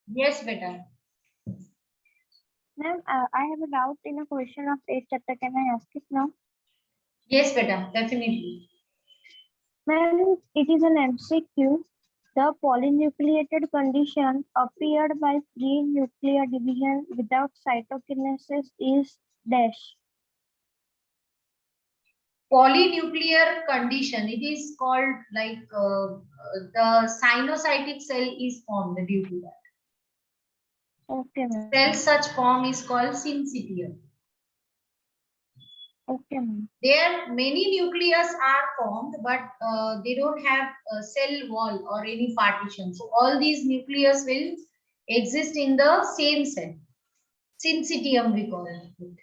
Yes, beta. Ma'am, I have a doubt in a question of 8th chapter. Can I ask it now? Yes, beta. Definitely. Ma'am, it is an MCQ. The polynucleated condition appeared by free nuclear division without cytokinesis is dash. Polynuclear condition. It is called like the sinusitic cell is formed due to that. Okay, ma'am. Cell such form is called syncytium. Okay, ma'am. There many nucleus are formed, but they don't have a cell wall or any partition. So all these nucleus will exist in the same cell. Syncytium we call it.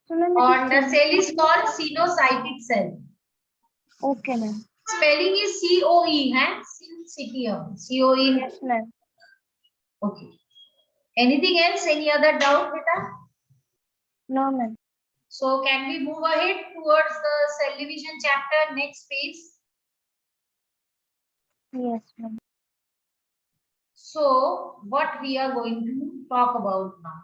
So, ma'am, it Or is the same. cell is called sinusitic cell. Okay, ma'am. Spelling is COE, hai? Syncytium. COE. Yes, ma'am. Okay. Anything else? Any other doubt, beta? No, ma'am. So can we move ahead towards the cell division chapter, next page? Yes, ma'am. So what we are going to talk about now.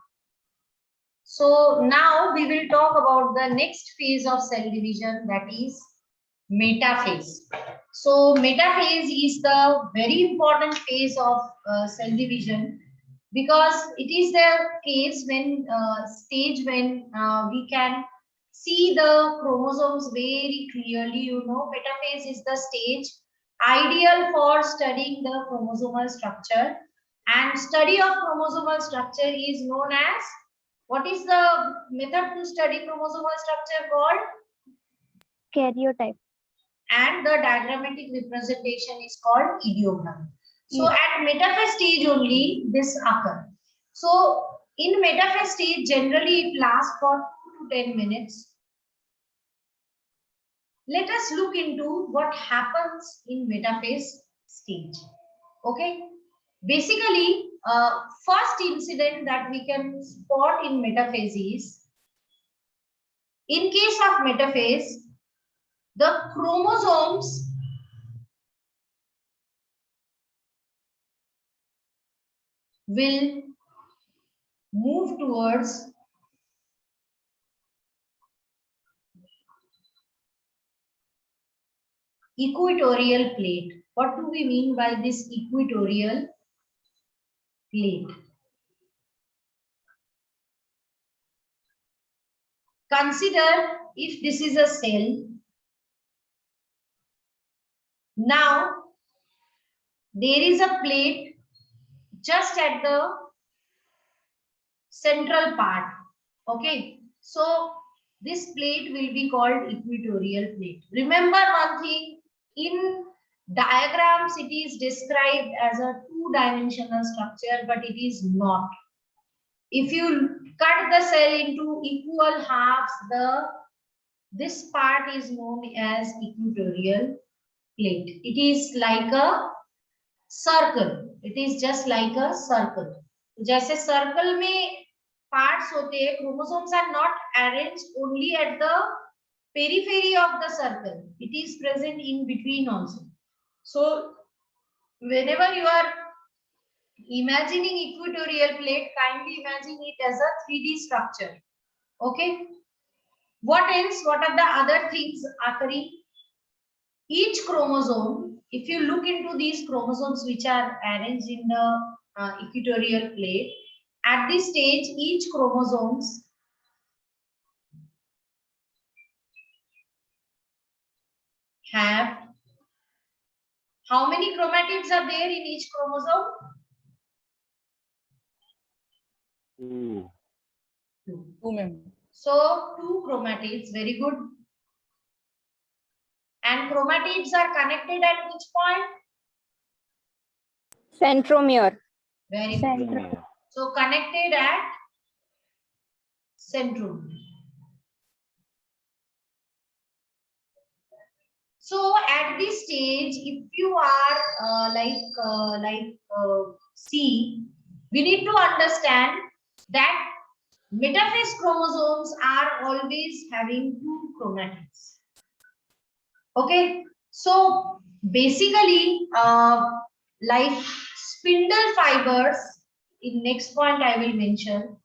So now we will talk about the next phase of cell division, that is metaphase. So metaphase is the very important phase of cell division, because it is the case when stage when we can see the chromosomes very clearly. You know, metaphase is the stage ideal for studying the chromosomal structure, and study of chromosomal structure is known as, what is the method to study chromosomal structure called? Karyotype. And the diagrammatic representation is called ideogram. So at metaphase stage only this occur. So in metaphase stage generally it lasts for 2 to 10 minutes. Let us look into what happens in metaphase stage. Okay. Basically, first incident that we can spot in metaphase is, in case of metaphase, the chromosomes will move towards equatorial plate. What do we mean by this equatorial plate? Consider if this is a cell. Now there is a plate just at the central part. Okay, so this plate will be called equatorial plate. Remember one thing, in diagrams it is described as a two-dimensional structure, but it is not. If you cut the cell into equal halves, this part is known as equatorial plate. It is like a circle. It is just like a circle. जैसे circle में parts होते हैं, chromosomes are not arranged only at the periphery of the circle. It is present in between also. So whenever you are imagining equatorial plate, kindly imagine it as a 3D structure. Okay. What else? What are the other things occurring? Each chromosome, if you look into these chromosomes which are arranged in the equatorial plate, at this stage, each chromosomes have, how many chromatids are there in each chromosome? Two, ma'am. So 2 chromatids, very good. And chromatids are connected at which point? Centromere. Very good. So connected at centromere. So at this stage, if you are see, we need to understand that metaphase chromosomes are always having 2 chromatids. Okay, so basically, like spindle fibers, in next point I will mention,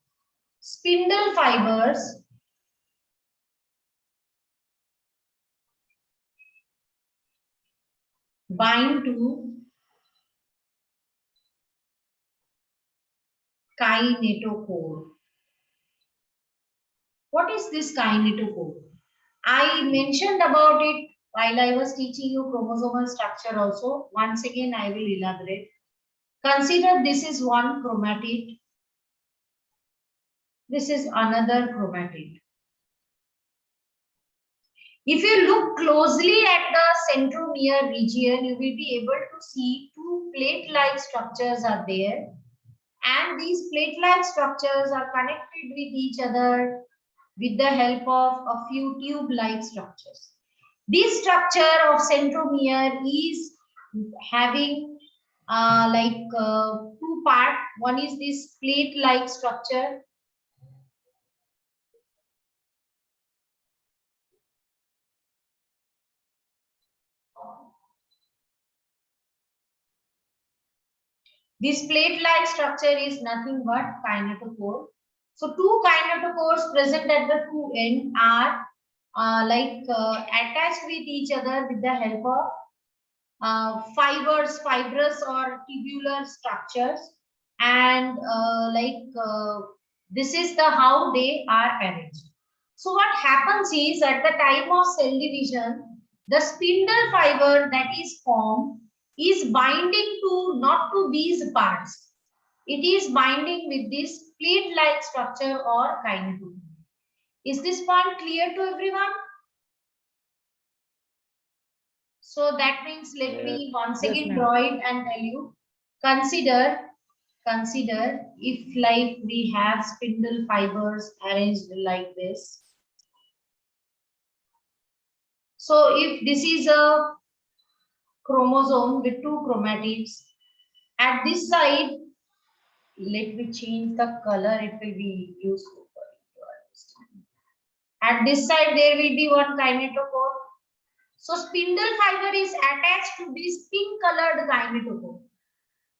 spindle fibers bind to kinetochore. What is this kinetochore? I mentioned about it while I was teaching you chromosomal structure also. Once again, I will elaborate. Consider this is one chromatid. This is another chromatid. If you look closely at the centromere region, you will be able to see two plate-like structures are there. And these plate-like structures are connected with each other with the help of a few tube-like structures. This structure of centromere is having two parts. One is this plate-like structure. This plate-like structure is nothing but kinetochore. So two kinetochores present at the two ends are attached with each other with the help of fibrous or tubular structures, and this is the how they are arranged. So what happens is at the time of cell division, the spindle fiber that is formed is binding to not to these parts. It is binding with this plate-like structure or kinetochore. Is this point clear to everyone? So that means let me once again draw it and tell you. Consider if like we have spindle fibers arranged like this. So if this is a chromosome with two chromatids, at this side, let me change the color, it will be useful for you to understand. At this side, there will be one kinetochore. So spindle fiber is attached to this pink colored kinetochore.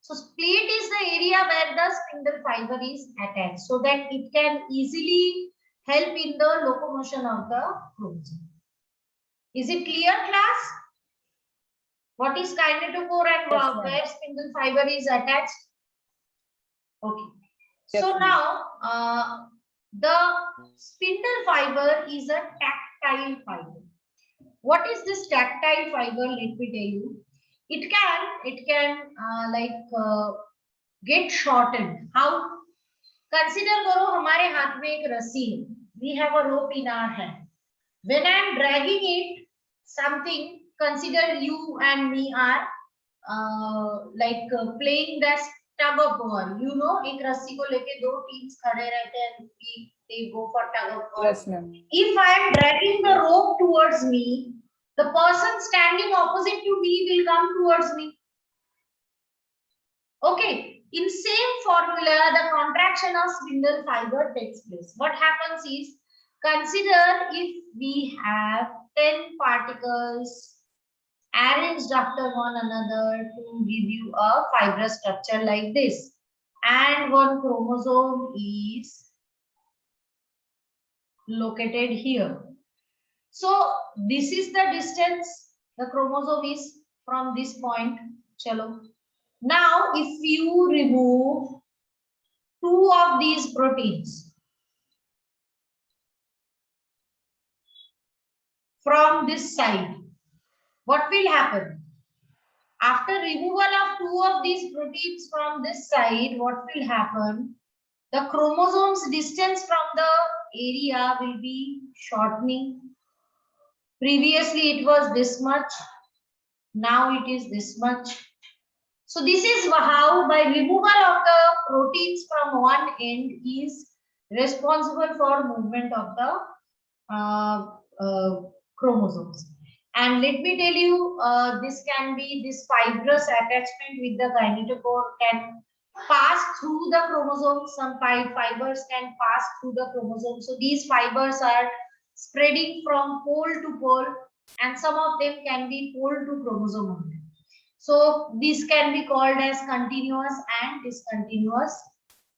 So plate is the area where the spindle fiber is attached so that it can easily help in the locomotion of the chromosome. Is it clear, class? What is kinetochore and Yes, where spindle fiber is attached? Okay. Yes, So now the spindle fiber is a tactile fiber. What is this tactile fiber? Let me tell you. It can get shortened. How? Consider करो हमारे हाथ में एक रस्सी है. We have a rope in our hand. When I am dragging it, something. Consider you and me are playing the tug of war. You know, एक रस्सी को लेके दो teams खड़े रहते हैं. They go for tug of war. Yes, ma'am. If I am dragging the rope towards me, the person standing opposite to me will come towards me. Okay, in same formula, the contraction of spindle fiber takes place. What happens is, consider if we have 10 particles arranged after one another to give you a fibrous structure like this, and one chromosome is located here. So this is the distance the chromosome is from this point. Chalo. Now if you remove two of these proteins from this side, what will happen? After removal of two of these proteins from this side, what will happen? The chromosome's distance from the area will be shortening. Previously it was this much, now it is this much. So this is how by removal of the proteins from one end is responsible for movement of the chromosomes. And let me tell you, this can be this fibrous attachment with the kinetochore can pass through the chromosome. Some fibers can pass through the chromosome. So these fibers are spreading from pole to pole, and some of them can be pole to chromosome only. So this can be called as continuous and discontinuous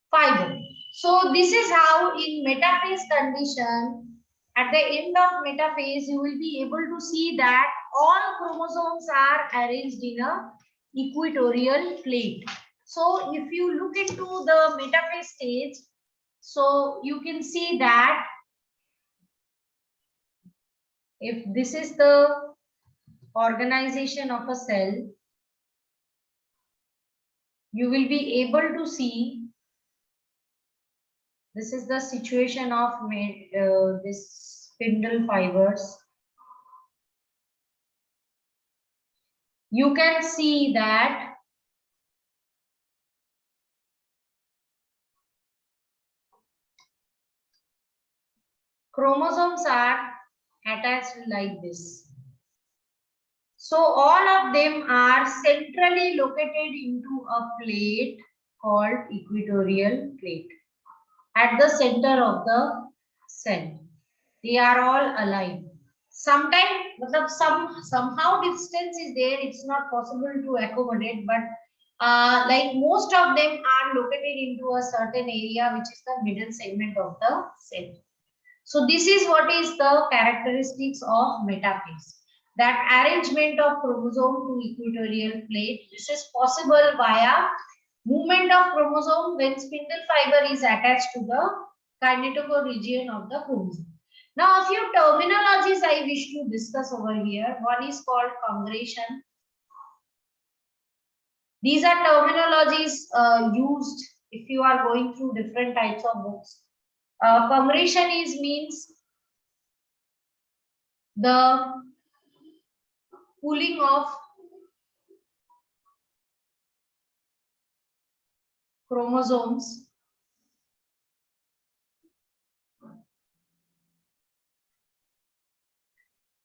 fiber. So this is how in metaphase condition, at the end of metaphase, you will be able to see that all chromosomes are arranged in a equatorial plate. So if you look into the metaphase stage, so you can see that if this is the organization of a cell, you will be able to see this is the situation of this spindle fibers. You can see that chromosomes are attached like this. So all of them are centrally located into a plate called equatorial plate at the center of the cell. They are all aligned. Sometimes somehow distance is there, it's not possible to accommodate, but like most of them are located into a certain area which is the middle segment of the cell. So this is what is the characteristics of metaphase. That arrangement of chromosome to equatorial plate. This is possible via movement of chromosome when spindle fiber is attached to the kinetochore region of the chromosome. Now a few terminologies I wish to discuss over here. One is called congregation. These are terminologies used if you are going through different types of books. Congregation means the pooling of chromosomes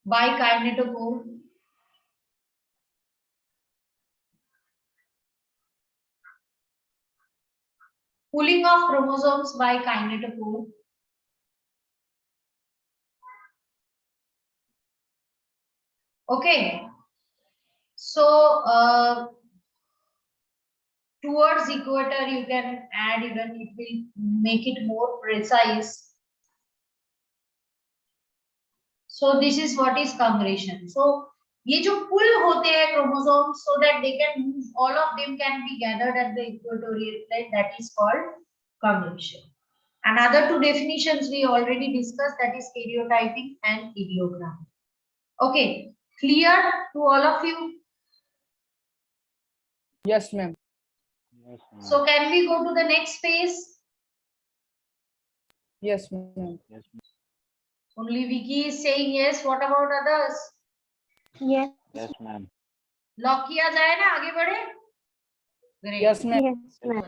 by kinetochore pooling of chromosomes by kinetochore okay. So towards equator you can add, even it will make it more precise. So this is what is congregation. So ये जो pull होते हैं chromosomes so that they can move, all of them can be gathered at the equatorial plate, that is called congregation. Another two definitions we already discussed, that is karyotyping and ideogram. Okay, clear to all of you? Yes, ma'am. So can we go to the next phase? Yes, ma'am. Only Vicky is saying yes. What about others? Yes. Yes, ma'am. Lock किया जाए ना, आगे बढ़े? Great. Yes, ma'am. Yes, ma'am.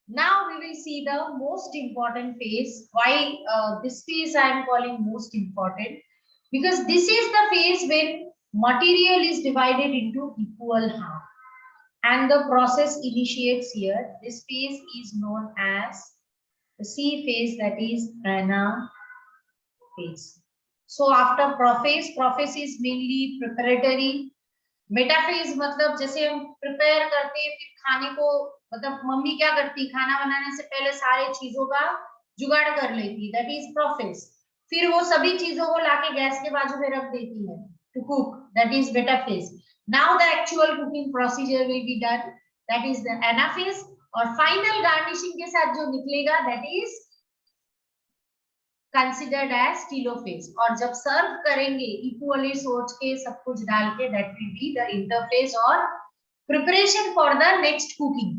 Now we will see the most important phase. Why this phase I am calling most important? Because this is the phase when material is divided into equal half. And the process initiates here. This phase is known as the C phase, that is anaphase. So after prophase is mainly preparatory. Metaphase मतलब जैसे हम prepare करते हैं, फिर खाने को मतलब mummy क्या करती, खाना बनाने से पहले सारे चीजों का जुगाड़ कर लेती, दैट इज प्रोफेस. फिर वो सभी चीजों को लाके गैस के बाजू में रख देती है to cook, that is metaphase. Now the actual cooking procedure will be done, that is the anaphase. और फाइनल गार्निशिंग के साथ जो निकलेगा that is considered as telophase. और जब सर्व करेंगे इक्वली सोच के सब कुछ डाल के, that will be the interphase or preparation for the next cooking.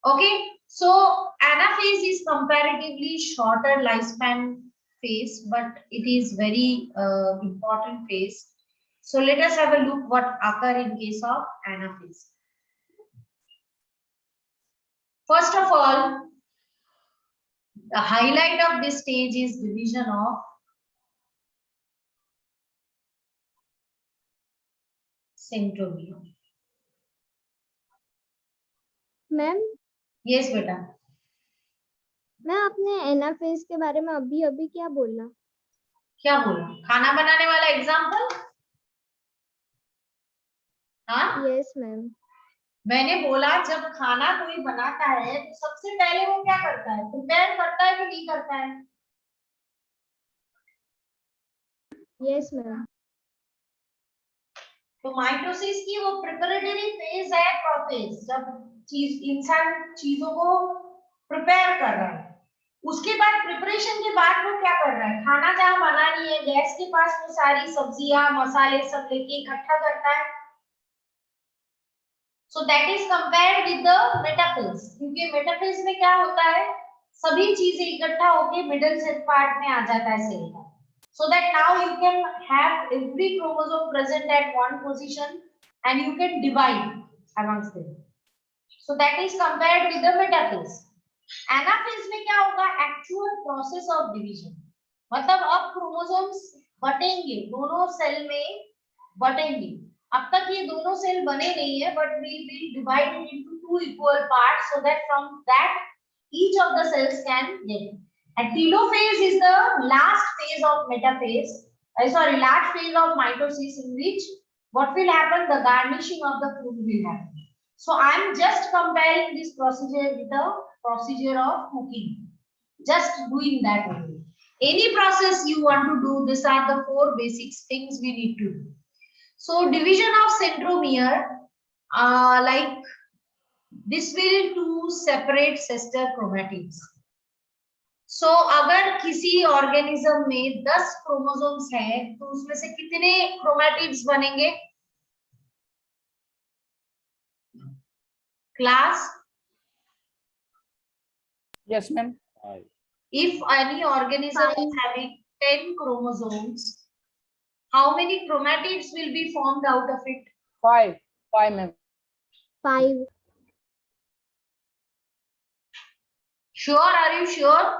Okay, so anaphase is comparatively shorter lifespan phase, but it is very important phase. So let us have a look what occur in case of anaphase. First of all, the highlight of this stage is division of centromere. Ma'am Yes, बेटा. मैं आपने anaphase के बारे में अभी अभी क्या बोला? क्या बोला? खाना बनाने वाला एग्जाम्पल? हाँ, यस मैम। मैंने बोला जब खाना कोई बनाता है तो सबसे पहले वो क्या करता है, प्रिपेयर करता है कि नहीं करता है? Yes ma'am. तो माइटोसिस की वो प्रिपरेटरी फेज है, प्रोसेस, जब इंसान चीजों को प्रिपेयर कर रहा है। उसके बाद प्रिपरेशन के बाद वो क्या कर रहा है, खाना जहाँ बनानी है गैस के पास वो सारी सब्जियां मसाले सब लेके इकट्ठा करता है। So that is compared with the metaphase, क्योंकि मेटाफेज में क्या होता है, सभी चीजें इकट्ठा होके मिडिल सेल पार्ट में आ जाता है सेल का, so that now you can have every chromosome present at one position and you can divide amongst them. So that is compared with the metaphase. Anaphase में क्या होगा, actual process of division, मतलब अब chromosomes बटेंगे, दोनों cell में बटेंगे। अब तक ये दोनों सेल बने नहीं है, but we will divide it into two equal parts so that from that each of the cells can get. And telophase is the last phase of metaphase, last phase of mitosis, in which what will happen, the garnishing of the food will happen. So I am just comparing this procedure with the procedure of cooking, just doing that only. Any process you want to do, these are the four basic things we need to do. So division of centromere, like this will to separate sister chromatids. So अगर किसी organism में 10 chromosomes हैं तो उसमें से कितने chromatids बनेंगे class? Yes, ma'am. If any organism is having 10 chromosomes, how many chromatids will be formed out of it? 5, ma'am. 5. Sure, are you sure?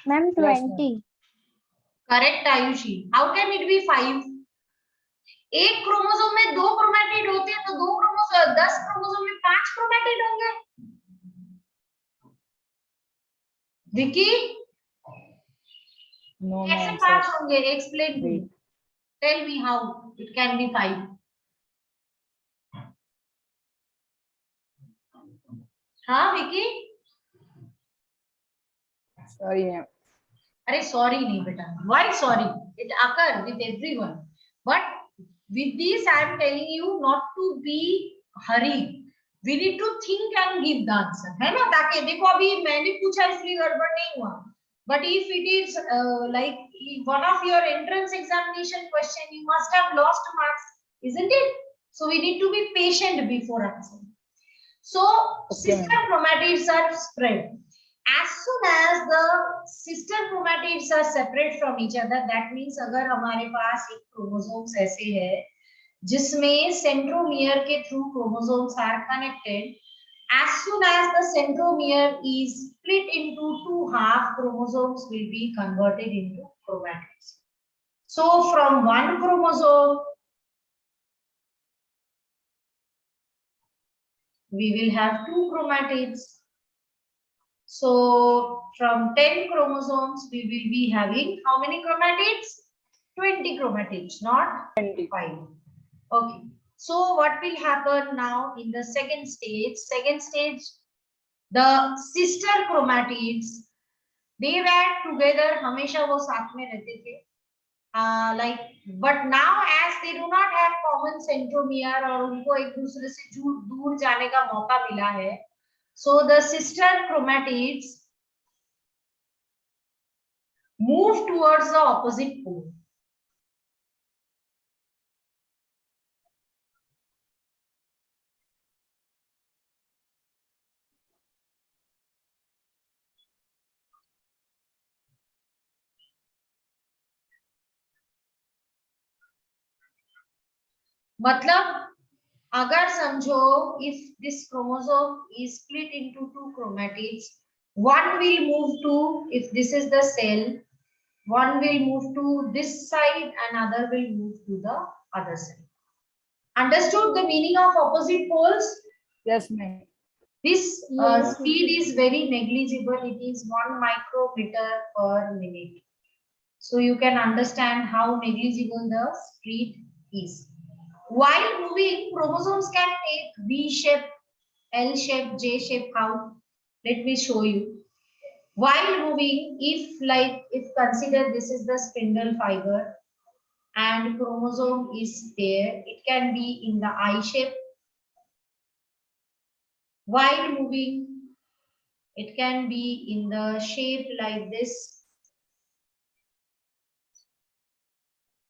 Ma'am, Yes, 20. Correct, Ayushi. How can it be 5? एक chromosome में 2 chromatid होते हैं तो 10 chromosome में 5 chromatid होंगे। Vicky, No, कैसे ma'am. 5 होंगे? Explain me, Wait. Tell me how it can be 5। हाँ विकी, Sorry, ma'am. अरे सॉरी नहीं बेटा, why sorry, it occur with everyone, but with this I am telling you not to be hurry, we need to think and give the answer, है ना, ताकि देखो अभी मैंने पूछा इसलिए गड़बड़ नहीं हुआ, but if it is like one of your entrance examination question, you must have lost marks, isn't it? So we need to be patient before answering. So sister chromatids are spread. As soon as the sister chromatids are separate from each other, that means अगर हमारे पास एक chromosomes ऐसे है जिसमें centromere के through chromosomes are connected, as soon as the centromere is split into two half, chromosomes will be converted into chromatids. So from one chromosome we will have two chromatids. So from 10 chromosomes we will be having how many chromatids? 20 chromatids, not 25. Okay. So what will happen now in the second stage? Second stage, the sister chromatids, they were together, हमेशा वो साथ में रहते थे. Like, but now as they do not have common centromere और उनको एक दूसरे से दूर जाने का मौका मिला है, so the sister chromatids move towards the opposite pole. मतलब अगर समझो, if this chromosome is split into two chromatids, one will move to, if this is the cell, one will move to this side, another will move to the other side. Understood the meaning of opposite poles? Yes, ma'am. This Yes, speed is very negligible. It is 1 micrometer per minute. So you can understand how negligible the speed is. While moving, chromosomes can take V shape, L shape, J shape. How? Let me show you. While moving, if consider this is the spindle fiber and chromosome is there, it can be in the I shape. While moving, it can be in the shape like this.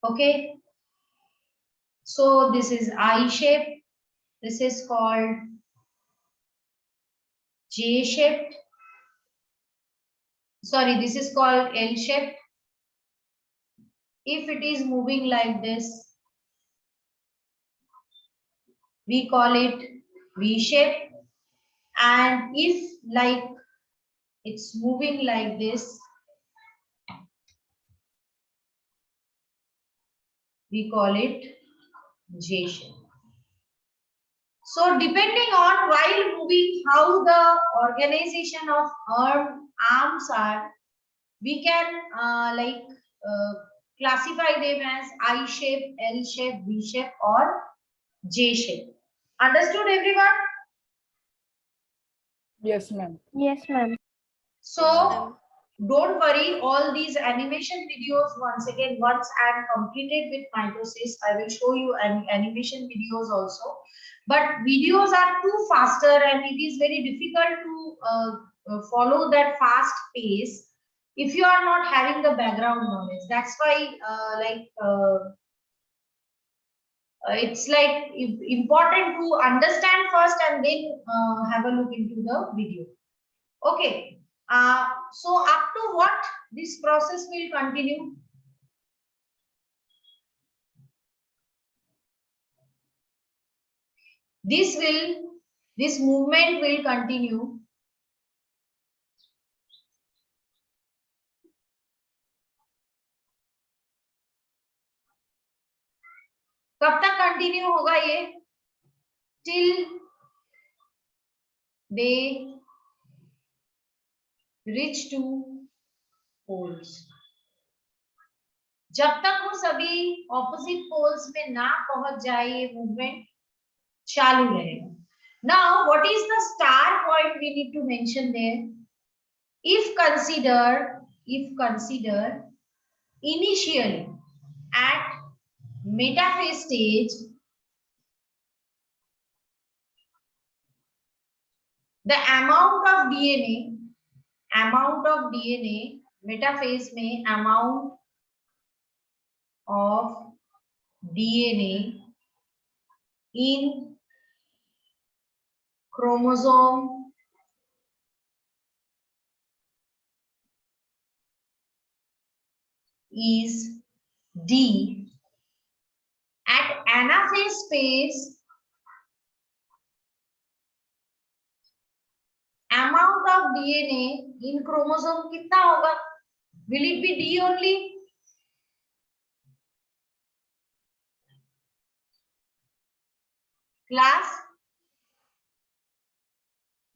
Okay. So this is I shape. This is called J shaped. Sorry, this is called L shaped. If it is moving like this, we call it V shape. And if like it's moving like this, we call it J shape. So depending on while moving how the organization of arms are, we can classify them as I shape, L shape, V shape or J shape. Understood everyone? Yes, ma'am. Yes, ma'am. So don't worry, all these animation videos once I am completed with mitosis, I will show you animation videos also. But videos are too faster and it is very difficult to follow that fast pace if you are not having the background knowledge. That's why it's like important to understand first and then have a look into the video. Okay. So up to what this process will continue? This movement will continue कब तक continue होगा ये? Till they reach to poles. जब तक वो सभी opposite poles में ना पहुंच जाए ये मूवमेंट चालू रहेगा. Now what is the star point we need to mention there? If consider initially at metaphase stage, the amount of DNA metaphase में amount of DNA in chromosome is D. At anaphase phase, amount of DNA in chromosome कितना होगा? Will it be D only? Class?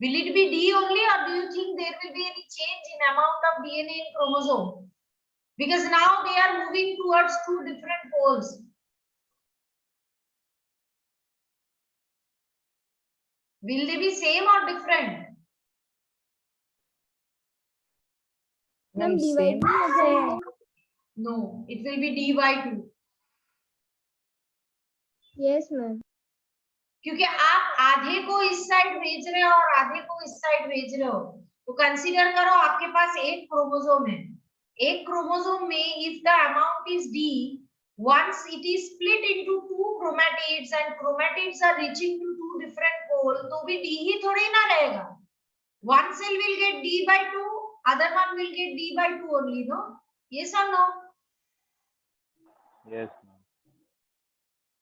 Will it be D only or do you think there will be any change in amount of DNA in chromosome? Because now they are moving towards two different poles. Will they be same or different? Ma'am Ma'am, divide same. नहीं हो जाएगा? No, it will be D by 2. Yes ma'am. क्योंकि आप आधे को इस side भेज रहे हो और आधे को इस साइड भेज रहे हो, तो कंसीडर करो आपके पास एक क्रोमोसोम है. एक क्रोमोसोम में if the amount is D, once it is split into two chromatids and chromatids are reaching to two different pole, तो भी D ही थोड़ी ना रहेगा. One cell will get D by 2, other one will get D by 2 only, no? Yes or no? Yes, ma'am.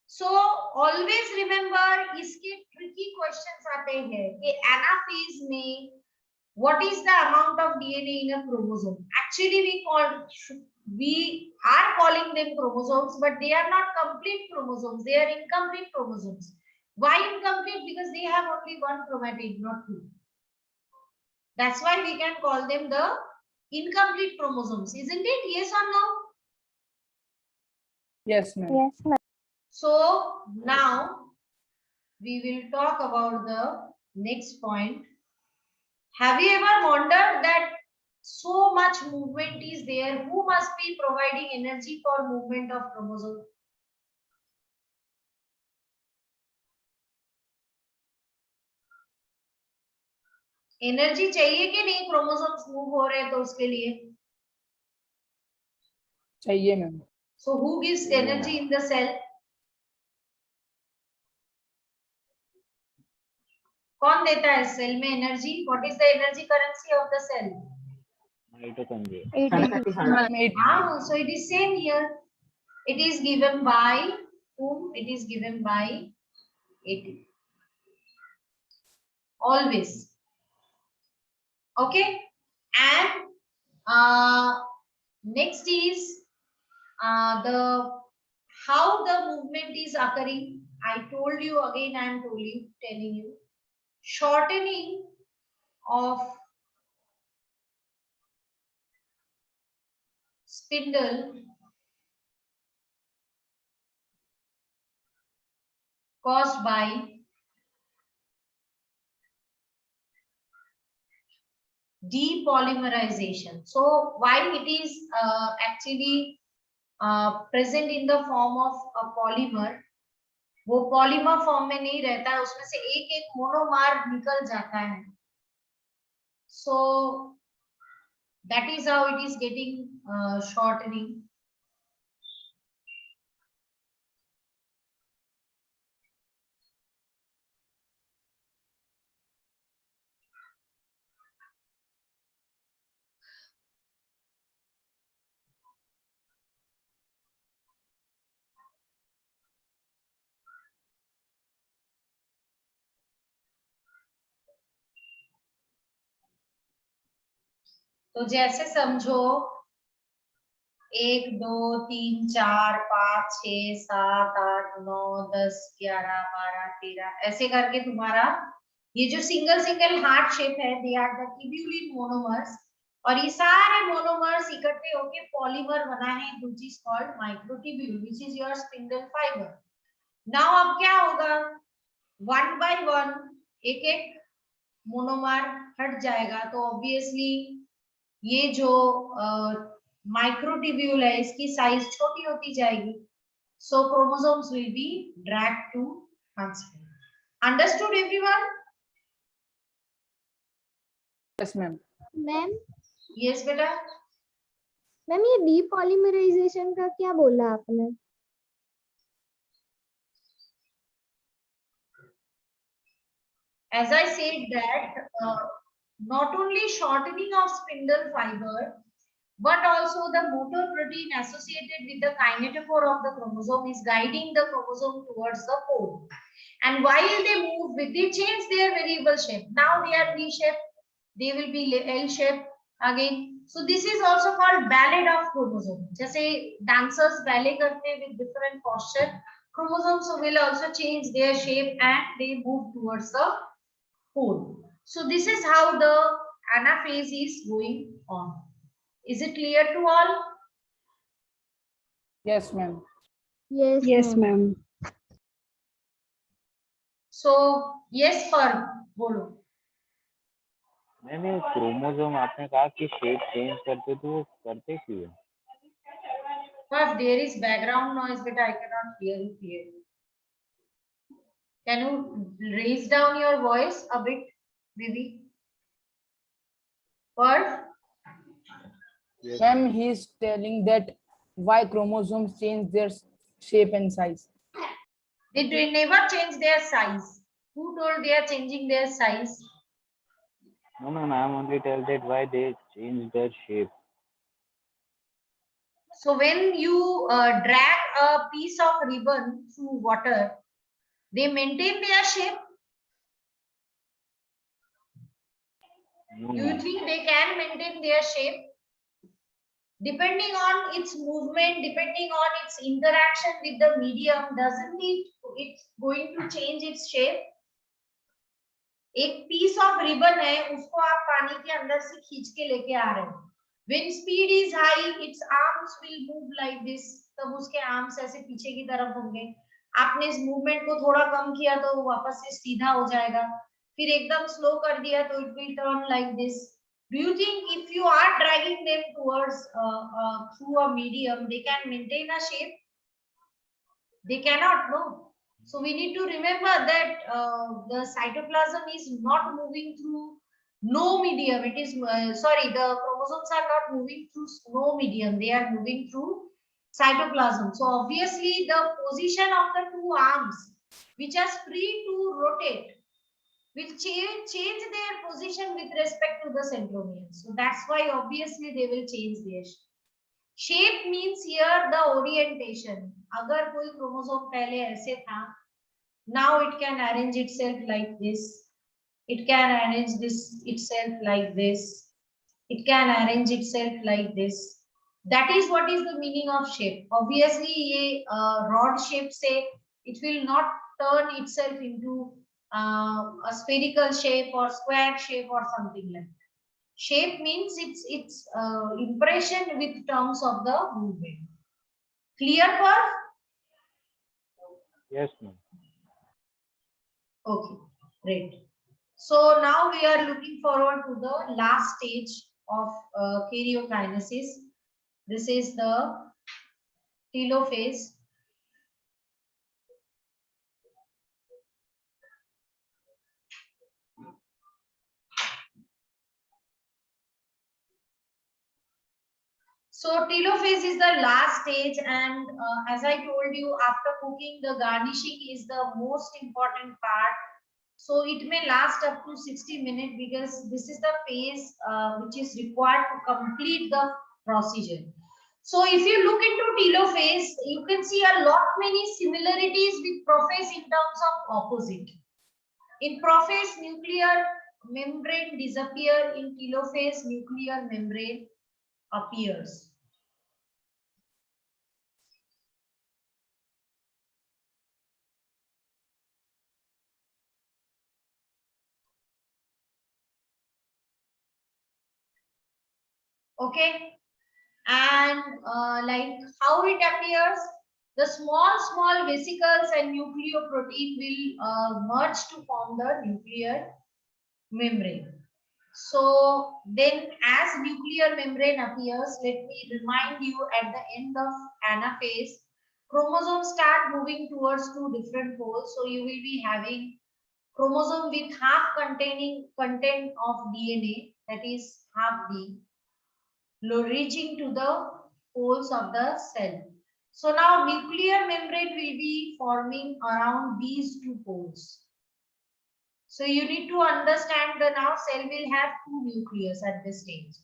So always remember इसके tricky questions आते हैं कि anaphase में what is the amount of DNA in a chromosome? Actually we are calling them chromosomes, but they are not complete chromosomes. They are incomplete chromosomes. Why incomplete? Because they have only one chromatid, not two. That's why we can call them the incomplete chromosomes, isn't it? Yes or no? Yes, ma'am. Yes, ma'am. So now we will talk about the next point. Have you ever wondered that so much movement is there? Who must be providing energy for movement of chromosome? Energy चाहिए कि नहीं chromosomes move हो रहे हैं तो उसके लिए? चाहिए ma'am. So who gives energy in the cell? कौन देता है सेल में energy? What is the energy currency of the cell? Mitochondria. Ah, so it is same here. It is given by whom? It is given by ATP. Always. Okay. And next is the how the movement is occurring. I told you again. I am telling you. Shortening of spindle caused by depolymerization. So why it is actually present in the form of a polymer? वो polymer form में नहीं रहता है, उसमें से एक एक monomer निकल जाता है. So that is how it is getting shortening. तो जैसे समझो 1 2 3 4 5 6 7 8 9 10 11 12 13 ऐसे करके तुम्हारा ये जो सिंगल सिंगल हार्ट शेप है, they are the tubulin monomers, और ये सारे मोनोमर्स इकट्ठे होके पॉलीमर बना है which is called microtubule, which is your spindle fibre. Now अब क्या होगा? वन बाय वन एक एक मोनोमर हट जाएगा, तो ऑब्वियसली ये जो माइक्रोट्यूब्यूल है इसकी साइज छोटी होती जाएगी. So chromosomes will be dragged to transfer. Understood everyone? Yes ma'am. Ma'am yes बेटा. मैम ये डीपॉलीमराइजेशन का क्या बोला आपने? As I said that not only shortening of spindle fiber, but also the motor protein associated with the kinetophore of the chromosome is guiding the chromosome towards the pole. And while they move, they change their variable shape. Now they are V shape, they will be L shape again. So this is also called ballet of chromosome. जैसे dancers ballet करते हैं with different posture, chromosomes will also change their shape and they move towards the pole. So this is how the anaphase is going on. Is it clear to all? Yes ma'am. Yes ma'am. So yes पर बोलो. Ma'am ये chromosome आपने कहा कि shape change करते, तो वो करते क्यों है? But there is background noise, but I cannot hear you clearly. Can you raise down your voice a bit, Didi? But ma'am he is telling that why chromosomes change their shape and size. they never change their size. Who told they are changing their size? No, ma'am, I am only tell that why they change their shape. So when you drag a piece of ribbon through water, they maintain their shape. No, Do you ma'am. think they can maintain their shape? Depending on its movement, depending on its interaction with the medium, doesn't it's going to change its shape? एक piece of ribbon है, उसको आप पानी के अंदर से खींच के लेके आ रहे हैं. When speed is high, its arms will move like this. तब उसके arms ऐसे पीछे की तरफ होंगे. आपने इस मूवमेंट को थोड़ा कम किया तो वो वापस से सीधा हो जाएगा, फिर एकदम स्लो कर दिया तो it will turn like this. Do you think if you are dragging them towards through a medium, they can maintain a shape? They cannot, no. So we need to remember that the cytoplasm is not moving through no medium. It is sorry, the chromosomes are not moving through no medium. They are moving through cytoplasm. So obviously the position of the two arms, which are free to rotate, will change their position with respect to the centromere. So that's why obviously they will change their shape. Shape means here the orientation. अगर कोई chromosome पहले ऐसे था, now it can arrange itself like this. It can arrange this itself like this. It can arrange itself like this. That is what is the meaning of shape. Obviously, ये rod shape से it will not turn itself into a spherical shape or square shape or something like that. Shape means it's impression with terms of the movement. Clear, Parth? Yes, ma'am. Okay, great. So now we are looking forward to the last stage of karyokinesis. This is the telophase. So telophase is the last stage, and as I told you, after cooking, the garnishing is the most important part. So it may last up to 60 minutes because this is the phase which is required to complete the procedure. So if you look into telophase, you can see a lot many similarities with prophase in terms of opposite. In prophase, nuclear membrane disappear. In telophase, nuclear membrane appears. Okay, and like how it appears, the small vesicles and nucleoprotein will merge to form the nuclear membrane. So then as nuclear membrane appears, let me remind you, at the end of anaphase, chromosomes start moving towards two different poles. So you will be having chromosome with half containing content of DNA, that is half D, reaching to the poles of the cell. So now nuclear membrane will be forming around these two poles. So you need to understand that now cell will have two nucleus at this stage.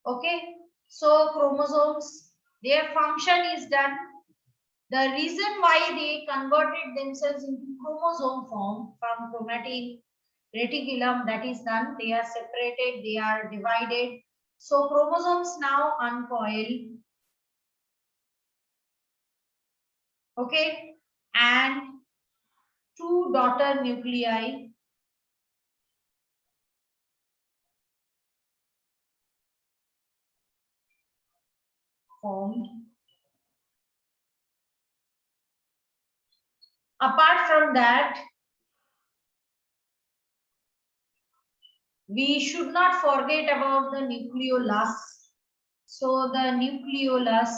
Okay. So chromosomes, their function is done. The reason why they converted themselves into chromosome form from chromatin reticulum, that is done. They are separated, they are divided. So chromosomes now uncoil. Okay. And two daughter nuclei formed. Apart from that, we should not forget about the nucleolus. So the nucleolus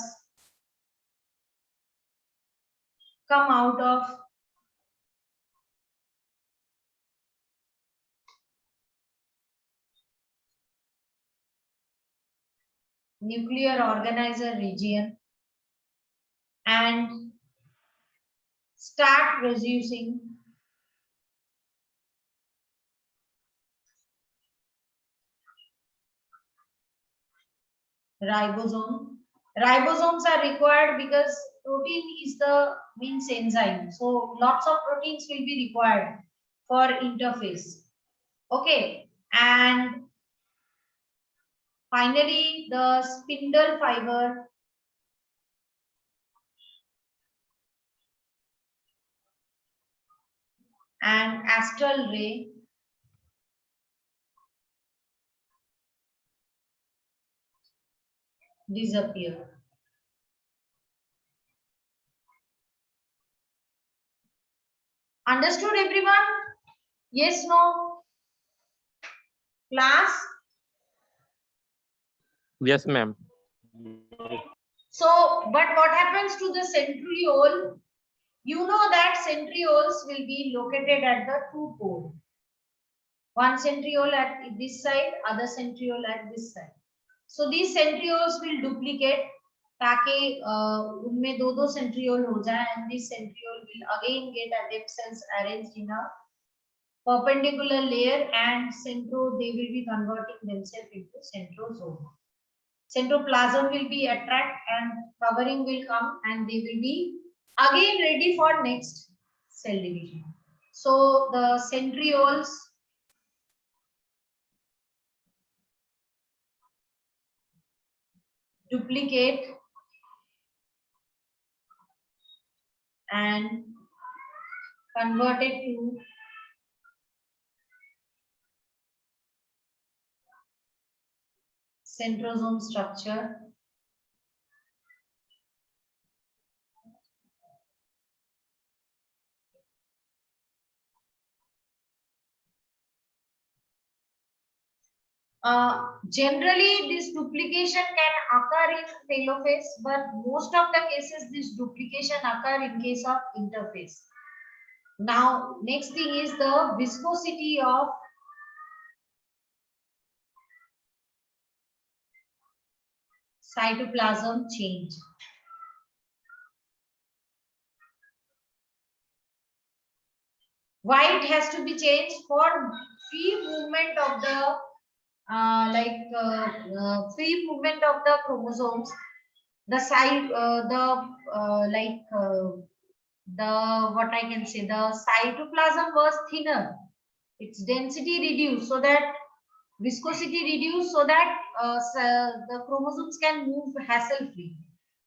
come out of nuclear organizer region and start producing ribosome. Ribosomes are required because protein is the means enzyme. So lots of proteins will be required for interphase. Okay. And finally, the spindle fiber and astral ray disappear. Understood everyone? Yes, no? Class? Yes, ma'am. So, but what happens to the centriole? You know that centrioles will be located at the two poles. One centriole at this side, other centriole at this side. So these centrioles will duplicate ताकि उनमें दो centriole हो जाए, and this centriole will again get themselves arranged in a perpendicular layer, and they will be converting themselves into centrosome. Centroplasm will be attract and covering will come, and they will be again ready for next cell division. So the centrioles duplicate and convert it to centrosome structure. Generally, this duplication can occur in telophase, but most of the cases this duplication occur in case of interphase. Now, next thing is the viscosity of cytoplasm change. Why it has to be changed? For free movement of the free movement of the chromosomes, the side what I can say, the cytoplasm was thinner, its density reduced, so that viscosity reduced, so that the chromosomes can move hassle free.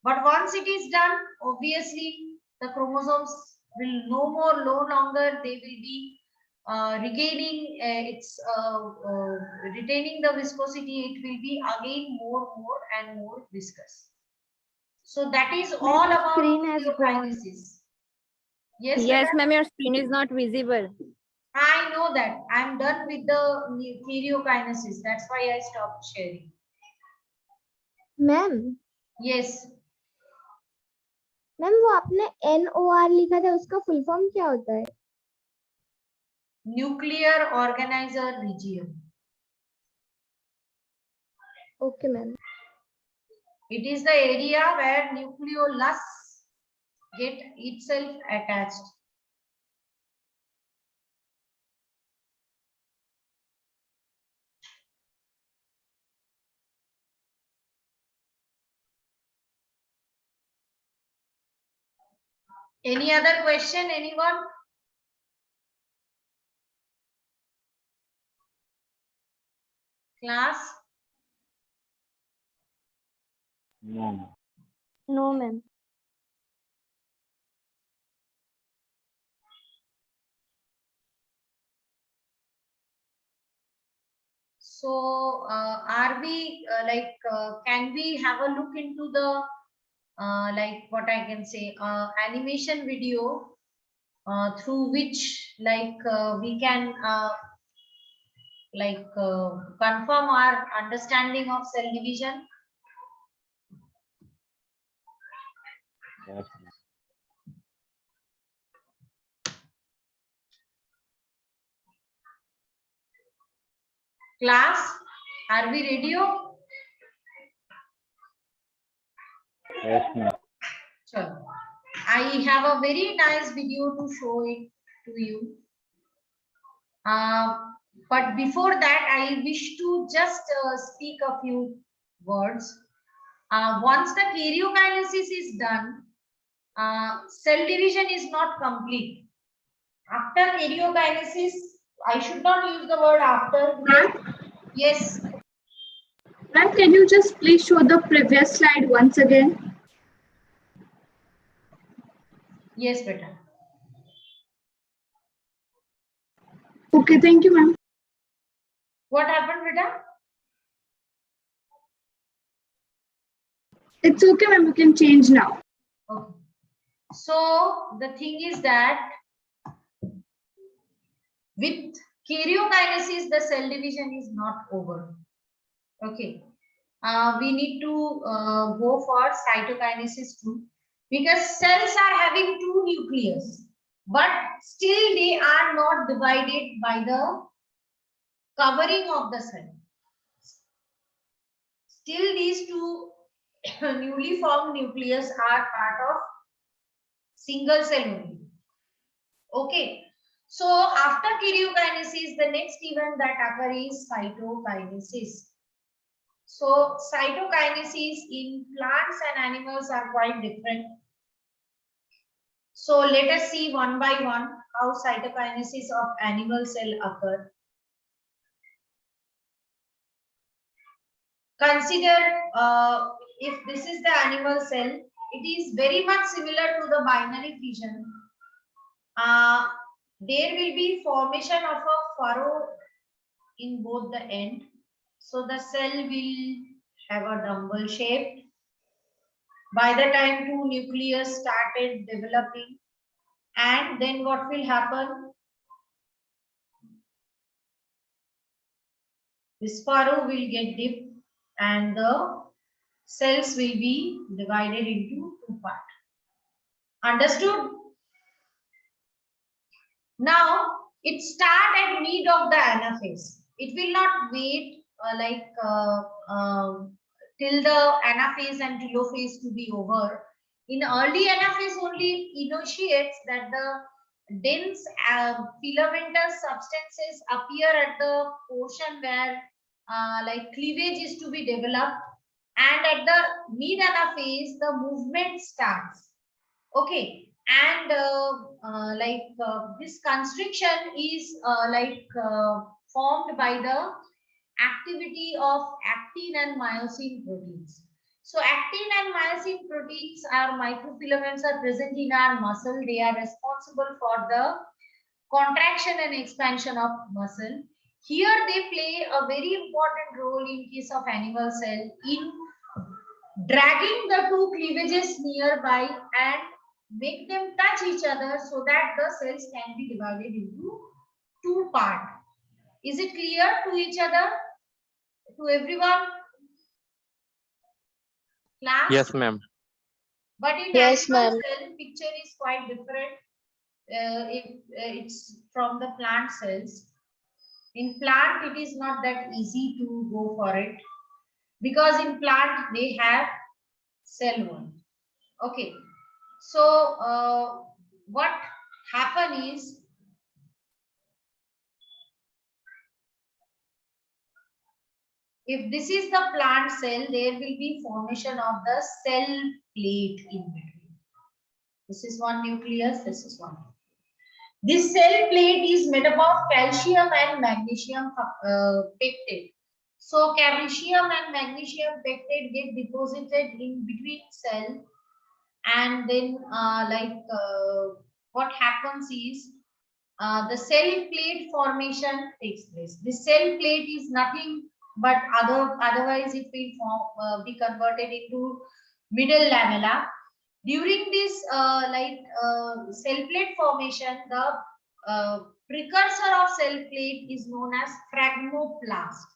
But once it is done, obviously the chromosomes will no longer they will be regaining retaining the viscosity. It will be again more and more viscous. So that is all about screen has gone. nucleokinesis. Yes, Yes, madam? ma'am, your screen is not visible. I know that. I'm done with the stereokinesis. That's why I stopped sharing. Ma'am Yes. Ma'am वो आपने NOR लिखा था, उसका full form क्या होता है? Nuclear organizer region. Okay ma'am. It is the area where nucleolus get itself attached. Any other question, anyone? Class? No. No, ma'am. So, are we can we have a look into the what I can say, animation video through which we can confirm our understanding of cell division? Yes. Class, are we ready? Yes, ma'am. Sure. I have a very nice video to show it to you. But before that, I wish to just speak a few words. Once the karyokinesis is done, cell division is not complete. After karyokinesis, I should not use the word after. Yes. Ma'am, can you just please show the previous slide once again? Yes, beta. Okay, thank you, ma'am. What happened, beta? It's okay, ma'am. You can change now. Okay. So the thing is that With karyokinesis, the cell division is not over. Okay. We need to go for cytokinesis too, because cells are having two nucleus, but still they are not divided by the covering of the cell. Still these two newly formed nucleus are part of single cell only. Okay. So after karyokinesis, the next event that occurs is cytokinesis. So cytokinesis in plants and animals are quite different. So let us see one by one how cytokinesis of animal cell occur. Consider if this is the animal cell, it is very much similar to the binary fission. There will be formation of a furrow in both the end. So the cell will have a dumbbell shape. By the time two nucleus started developing, and then what will happen? This furrow will get dipped and the cells will be divided into two parts. Understood? Now it starts at mid of the anaphase. It will not wait till the anaphase and telophase to be over. In early anaphase only it initiates that the dense filamentous substances appear at the portion where cleavage is to be developed, and at the mid anaphase the movement starts. Okay. And this constriction is formed by the activity of actin and myosin proteins. So actin and myosin proteins are microfilaments are present in our muscle. They are responsible for the contraction and expansion of muscle. Here they play a very important role in case of animal cell in dragging the two cleavages nearby and make them touch each other so that the cells can be divided into two parts. Is it clear to each other? To everyone? Class? Yes, ma'am. But in Yes, animal ma'am. cell, picture is quite different. It's from the plant cells. In plant, it is not that easy to go for it, because in plant they have cell wall. Okay. So what happen is, if this is the plant cell, there will be formation of the cell plate in between. This is one nucleus, this is one. This cell plate is made up of calcium and magnesium peptide. So calcium and magnesium peptide get deposited in between cell, and then what happens is the cell plate formation takes place. The cell plate is nothing but otherwise it will be converted into middle lamella. During this cell plate formation, the precursor of cell plate is known as phragmoplast.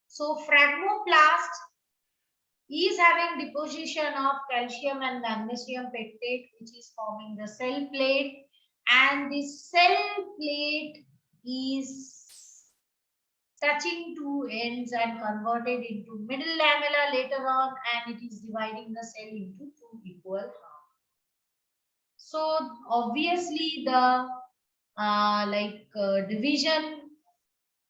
So phragmoplast is having deposition of calcium and magnesium peptide, which is forming the cell plate, and the cell plate is touching two ends and converted into middle lamella later on, and it is dividing the cell into two equal halves. So obviously the division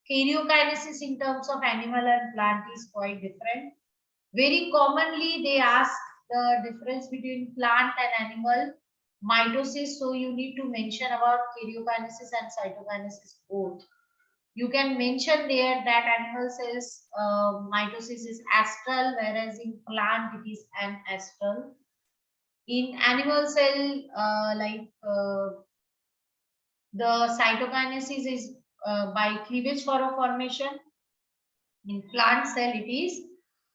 karyokinesis in terms of animal and plant is quite different. Very commonly they ask the difference between plant and animal mitosis, so you need to mention about karyokinesis and cytokinesis both. You can mention there that animal cells mitosis is astral, whereas in plant it is anastral. In animal cell, the cytokinesis is by cleavage furrow formation. In plant cell, it is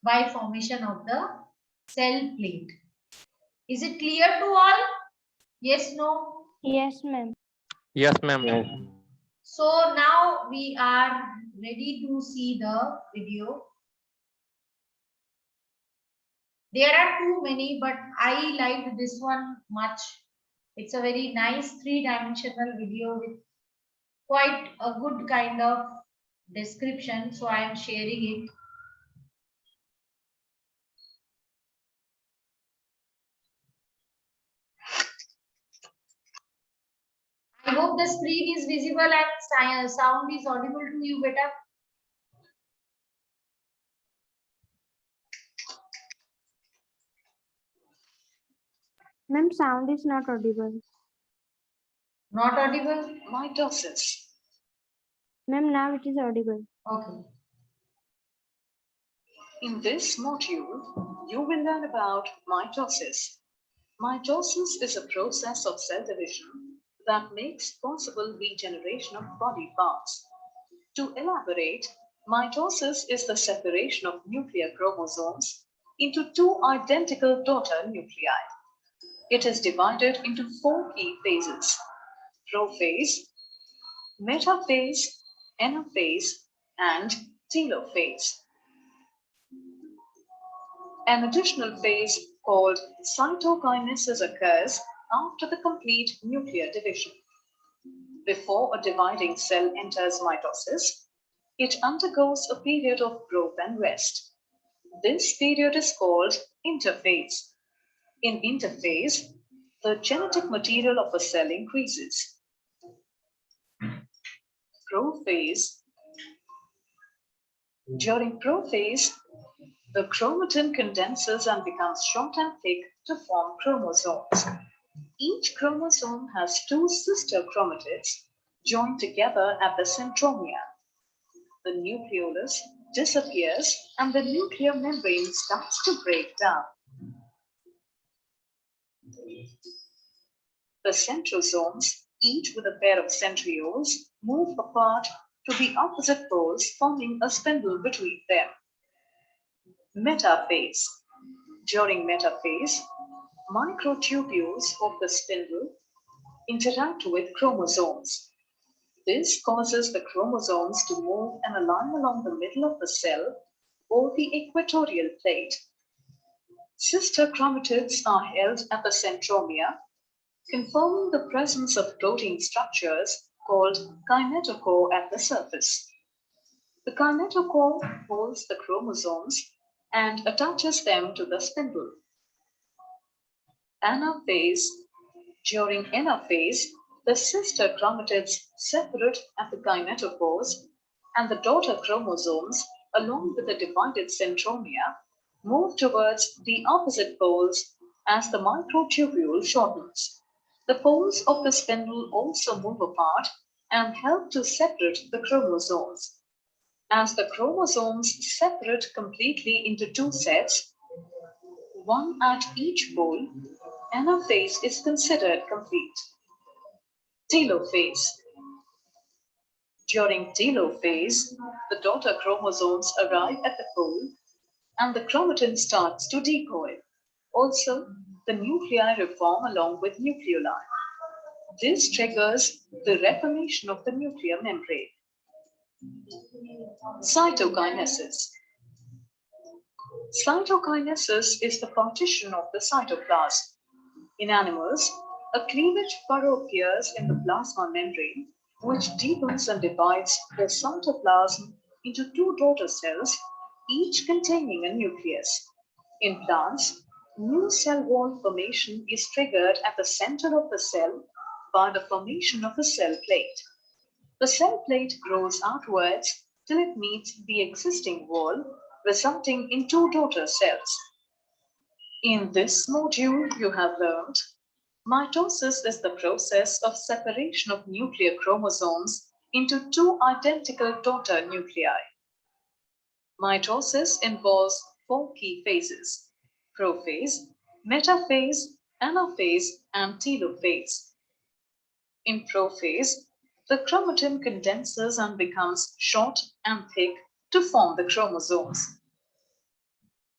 by formation of the cell plate. Is it clear to all? Yes, no? Yes, ma'am. Yes, ma'am. Yes. So now we are ready to see the video. There are too many, but I liked this one much. It's a very nice three-dimensional video with quite a good kind of description. So I am sharing it. I hope the screen is visible and sound is audible to you better. Ma'am, sound is not audible. Not audible? Mitosis. Ma'am, now it is audible. Okay. In this module, you will learn about mitosis. Mitosis is a process of cell division that makes possible regeneration of body parts. To elaborate, mitosis is the separation of nuclear chromosomes into two identical daughter nuclei. It is divided into four key phases: prophase, metaphase, anaphase, and telophase. An additional phase called cytokinesis occurs after the complete nuclear division. Before a dividing cell enters mitosis, it undergoes a period of growth and rest. This period is called interphase. In interphase, the genetic material of a cell increases. Prophase. During prophase, the chromatin condenses and becomes short and thick to form chromosomes. Each chromosome has two sister chromatids joined together at the centromere. The nucleolus disappears and the nuclear membrane starts to break down. The centrosomes, each with a pair of centrioles, move apart to the opposite poles, forming a spindle between them. Metaphase. During metaphase, microtubules of the spindle interact with chromosomes. This causes the chromosomes to move and align along the middle of the cell or the equatorial plate. Sister chromatids are held at the centromere, confirming the presence of protein structures called kinetochore at the surface. The kinetochore holds the chromosomes and attaches them to the spindle. Anaphase. During anaphase, the sister chromatids separate at the kinetochores, and the daughter chromosomes, along with the divided centromere, move towards the opposite poles as the microtubule shortens. The poles of the spindle also move apart and help to separate the chromosomes. As the chromosomes separate completely into two sets, one at each pole, anaphase is considered complete. Telophase. During telophase, the daughter chromosomes arrive at the pole and the chromatin starts to decoil. Also, the nuclei reform along with nucleoli. This triggers the reformation of the nuclear membrane. Cytokinesis. Cytokinesis is the partition of the cytoplasm. In animals, a cleavage furrow appears in the plasma membrane, which deepens and divides the cytoplasm into two daughter cells, each containing a nucleus. In plants, new cell wall formation is triggered at the center of the cell by the formation of a cell plate. The cell plate grows outwards till it meets the existing wall, resulting in two daughter cells. In this module, you have learned mitosis is the process of separation of nuclear chromosomes into two identical daughter nuclei. Mitosis involves four key phases: prophase, metaphase, anaphase, and telophase. In prophase, the chromatin condenses and becomes short and thick to form the chromosomes.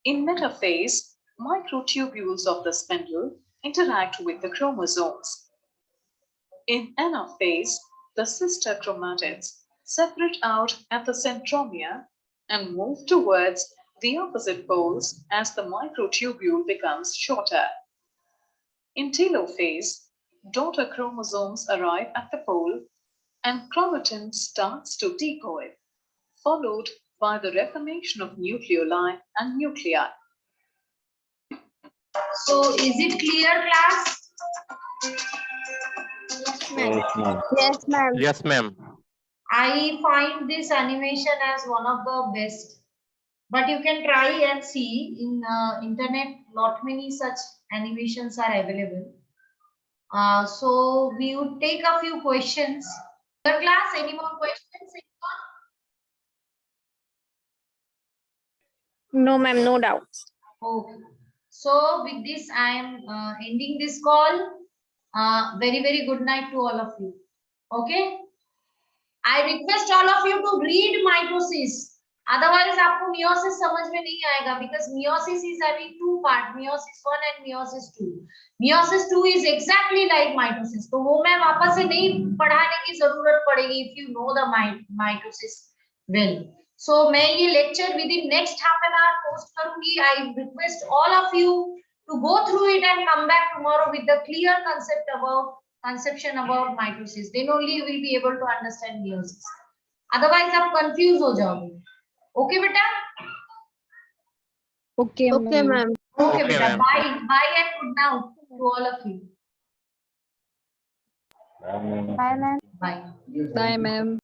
In metaphase, microtubules of the spindle interact with the chromosomes. In anaphase, the sister chromatids separate out at the centromere and move towards the opposite poles as the microtubule becomes shorter. In telophase, daughter chromosomes arrive at the pole and chromatin starts to decoy, followed by the reformation of nucleoli and nuclei. So is it clear, class? Yes, ma'am. Yes, ma'am. Yes, ma'am. I find this animation as one of the best. But you can try and see in internet, lot many such animations are available. So we would take a few questions. Your class, any more questions? No, ma'am, no doubts. Okay. So with this, I am ending this call. Very, very good night to all of you. Okay. I request all of you to read mitosis. Otherwise, आपको meiosis समझ में नहीं आएगा because meiosis is having two parts, meiosis 1 and meiosis 2. Meiosis 2 is exactly like mitosis. तो वो मैं वापस से नहीं पढ़ाने की जरूरत पड़ेगी if you know the mitosis well. So मैं ये lecture within next half an hour post करूँगी. I request all of you to go through it and come back tomorrow with the clear conception about mitosis. Then only you will be able to understand meiosis. Otherwise आप confuse हो जाओगे. Okay, बेटा? Okay, ma'am. Okay, Okay, बेटा. ma'am. Bye and good night to all of you. Bye, ma'am. Bye, ma'am. Bye. Bye, ma'am.